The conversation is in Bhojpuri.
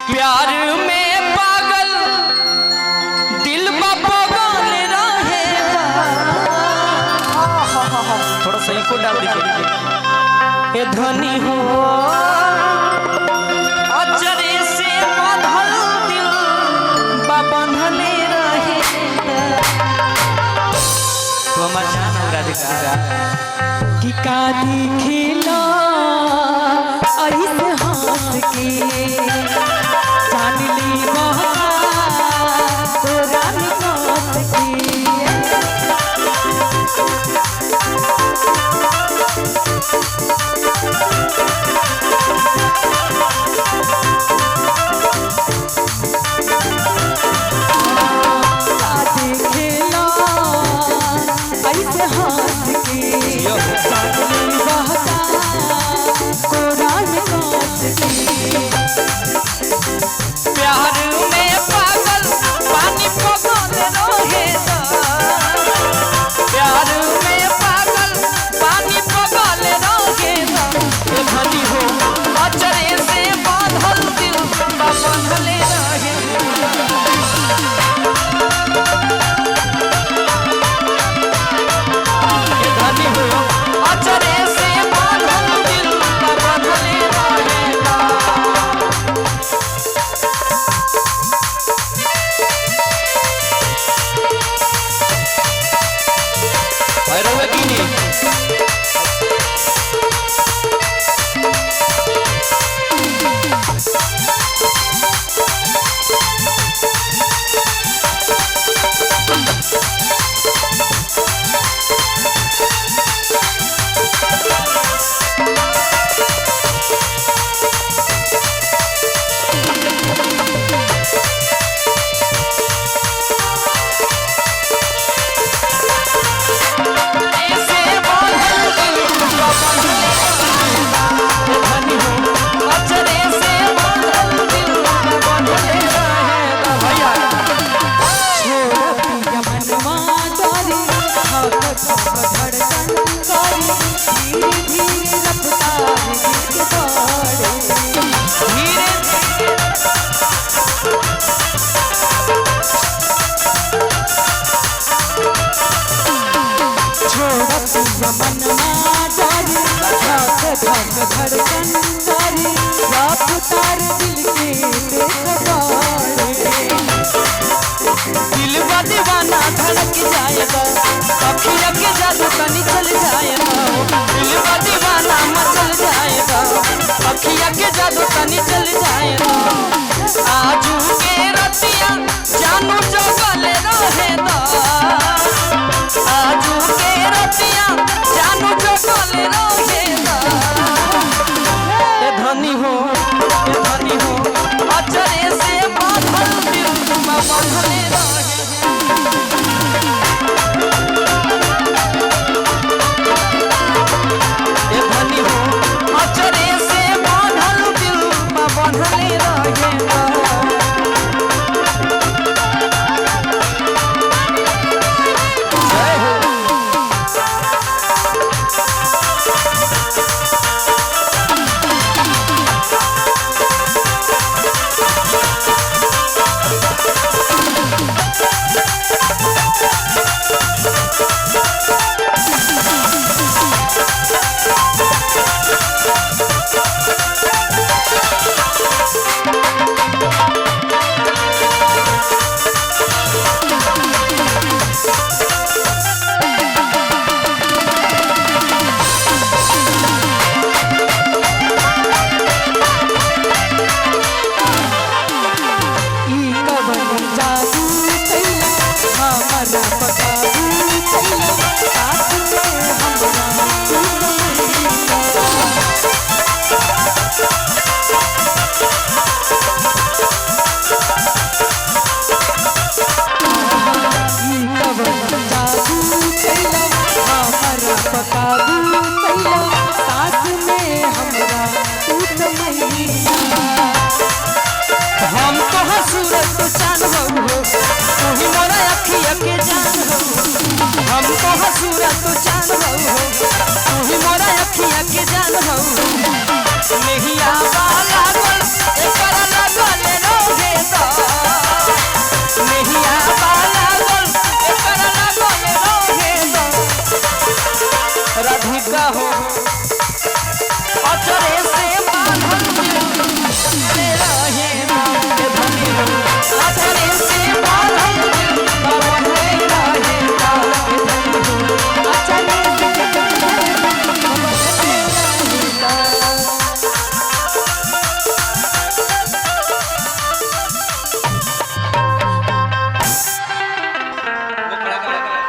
प्यार में पागल दिल पागल रहे। थोड़ा सही को डाल दीजिए। धनी हो अजरे से बांधल दिल बांधले रहे। तो हमार जान हो राधिका कि कादी खिला ऐसे हंस के जान ली तो रानी हंस के। कादी खिला ऐसे हंस के जान ली प्यार में पागल पानी पगल रहे। प्यार में पागल पानी पगल रहे। धनी हो अचरे से बांधल दिल बांधले रहे। धनी हो अचरे से बांधल दिल बांधले रहे। धड़कन तारी रफ्तार दिल के दिल बा दीवाना धड़क जाएगा। अखिया के जादू कनी चल जाएगा। दिल बा दीवाना मचल जाएगा। अखिया के जादू कनी चल जाएगा। आजू के रतिया जानू जगल रहे। आजू के रतिया जानू जगल रहे। धनी हो अचरे से बांधल दिल बांधले रहे। धनी हो अचरे से बांधल दिल बांधले रहे। नहीं आवा लागल एकरा लागल राधिका हो अचरे